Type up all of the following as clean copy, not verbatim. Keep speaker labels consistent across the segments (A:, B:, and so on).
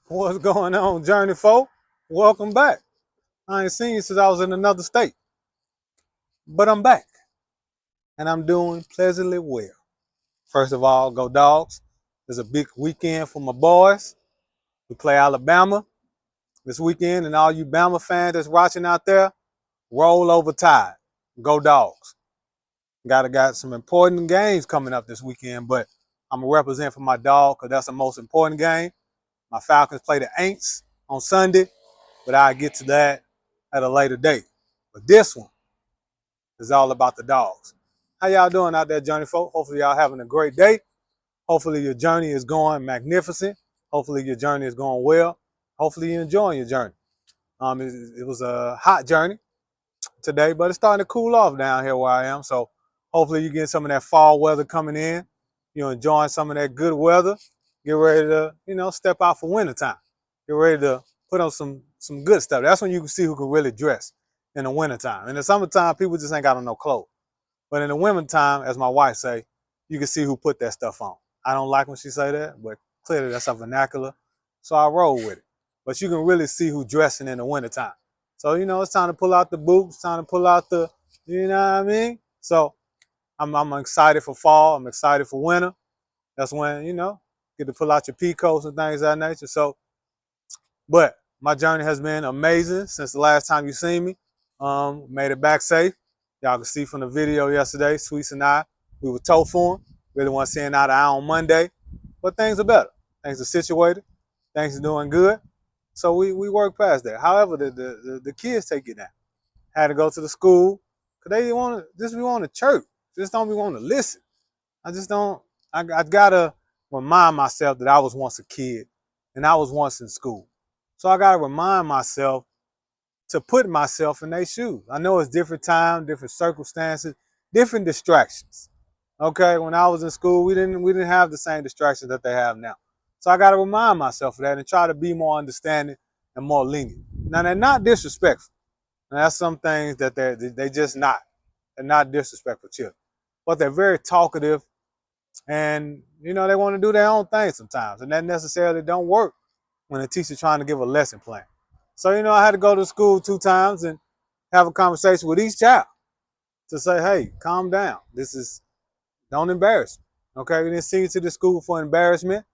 A: What's going on, Journey folk? Welcome back. I ain't seen you since I was in another state, but I'm back and I'm doing pleasantly well. First of all, go Dogs. There's a big weekend for my boys. We play Alabama this weekend, and all you Bama fans that's watching out there, roll over tide. Go Dogs. Got some important games coming up this weekend, but I'm gonna represent for my dog because that's the most important game. My Falcons play the Aints on Sunday, but I'll get to that at a later date. But this one is all about the dogs. How y'all doing out there, Journey folk? Hopefully y'all having a great day. Hopefully your journey is going magnificent. Hopefully your journey is going well. Hopefully you're enjoying your journey. It was a hot journey today, but it's starting to cool off down here where I am. So hopefully you get some of that fall weather coming in. You're enjoying some of that good weather. Get ready to, step out for wintertime. Get ready to put on some good stuff. That's when you can see who can really dress in the wintertime. In the summertime, people just ain't got on no clothes. But in the wintertime, as my wife say, you can see who put that stuff on. I don't like when she say that, but clearly that's a vernacular. So I roll with it. But you can really see who dressing in the wintertime. So, it's time to pull out the boots, time to pull out the, you know what I mean? So I'm excited for fall. I'm excited for winter. That's when, get to pull out your peacoats and things of that nature. So, but my journey has been amazing since the last time you seen me. Made it back safe. Y'all can see from the video yesterday, Sweets and I, we were toe for 'em. Really want to see eye to eye on Monday. But things are better. Things are situated. Things are doing good. So we work past that. However, the kids take it down. Had to go to the school because they didn't want to just be on the church. Just don't be wanting to listen. I just don't. I gotta remind myself that I was once a kid and I was once in school. So I gotta remind myself to put myself in their shoes. I know it's different time, different circumstances, different distractions. Okay, when I was in school, we didn't have the same distractions that they have now. So I gotta remind myself of that and try to be more understanding and more lenient. Now they're not disrespectful. And that's some things that they just not. They're not disrespectful children, but they're very talkative, and they want to do their own thing sometimes, and that necessarily don't work when a teacher trying to give a lesson plan. So I had to go to school 2 times and have a conversation with each child to say, hey, calm down. Don't embarrass me. Okay, we didn't send you to the school for embarrassment.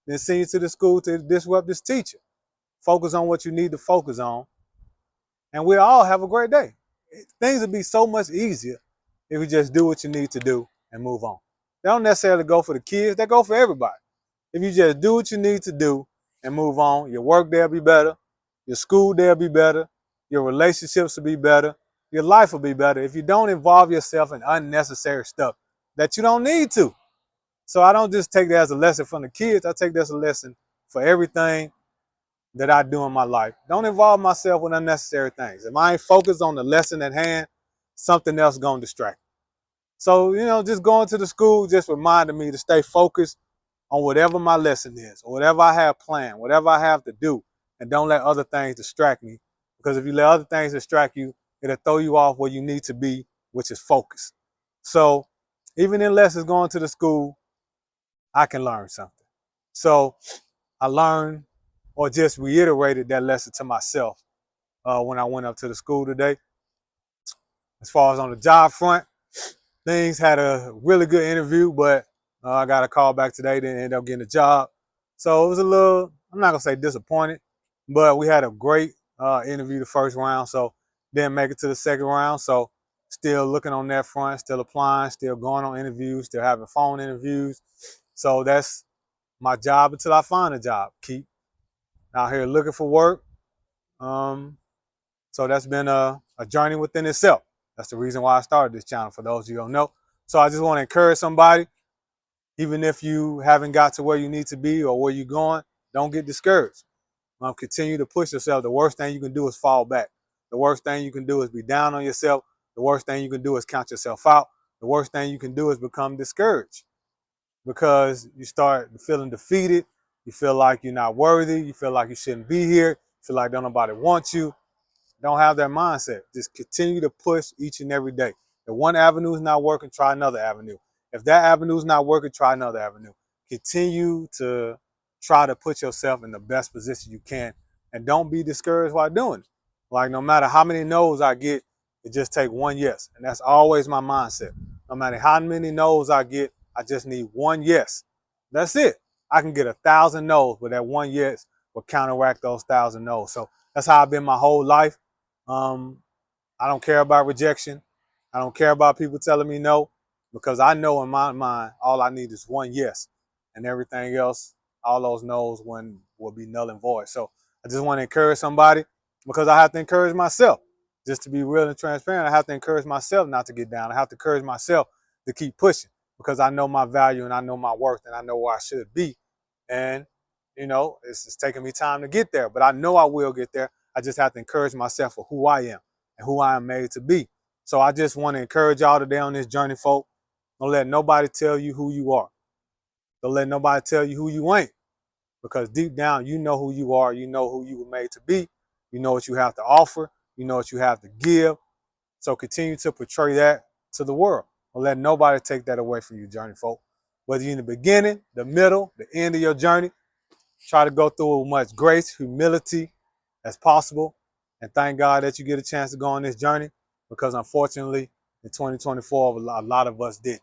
A: Didn't send you to the school to disrupt this teacher. Focus on what you need to focus on, and we'll all have a great day. Things would be so much easier if you just do what you need to do and move on. They don't necessarily go for the kids, they go for everybody. If you just do what you need to do and move on, your work there will be better, your school there will be better, your relationships will be better, your life will be better if you don't involve yourself in unnecessary stuff that you don't need to. So I don't just take that as a lesson from the kids, I take that as a lesson for everything that I do in my life. Don't involve myself with unnecessary things. If I ain't focused on the lesson at hand, something else gonna distract me. So, just going to the school just reminded me to stay focused on whatever my lesson is, or whatever I have planned, whatever I have to do, and don't let other things distract me. Because if you let other things distract you, it'll throw you off where you need to be, which is focus. So even in lessons going to the school, I can learn something. So I learned or just reiterated that lesson to myself when I went up to the school today. As far as on the job front, things had a really good interview, but I got a call back today, didn't end up getting a job. So it was a little, I'm not going to say disappointed, but we had a great interview the first round, so didn't make it to the second round. So still looking on that front, still applying, still going on interviews, still having phone interviews. So that's my job until I find a job. Keep out here looking for work. So that's been a journey within itself. That's the reason why I started this channel, for those of you who don't know. So I just want to encourage somebody, even if you haven't got to where you need to be or where you're going, don't get discouraged. Continue to push yourself. The worst thing you can do is fall back. The worst thing you can do is be down on yourself. The worst thing you can do is count yourself out. The worst thing you can do is become discouraged because you start feeling defeated. You feel like you're not worthy. You feel like you shouldn't be here. You feel like don't nobody want you. Don't have that mindset. Just continue to push each and every day. If one avenue is not working, try another avenue. If that avenue is not working, try another avenue. Continue to try to put yourself in the best position you can, and don't be discouraged while doing it. Like no matter how many no's I get, it just take one yes, and that's always my mindset. No matter how many no's I get, I just need one yes. That's it. I can get 1,000 no's, but that one yes will counteract those 1,000 no's. So that's how I've been my whole life. Um, I don't care about rejection. I don't care about people telling me no, because I know in my mind all I need is one yes, and everything else, all those no's will be null and void. So I just want to encourage somebody, because I have to encourage myself. Just to be real and transparent, I have to encourage myself not to get down. I have to encourage myself to keep pushing, because I know my value and I know my worth and I know where I should be. And it's taking me time to get there, but I know I will get there. I just have to encourage myself for who I am and who I am made to be. So I just want to encourage y'all today on this journey, folk. Don't let nobody tell you who you are. Don't let nobody tell you who you ain't, because deep down, you know who you are. You know who you were made to be. You know what you have to offer. You know what you have to give. So continue to portray that to the world. Don't let nobody take that away from you, journey, folk. Whether you're in the beginning, the middle, the end of your journey, try to go through it with much grace, humility as possible. And thank God that you get a chance to go on this journey, because unfortunately, in 2024, a lot of us didn't.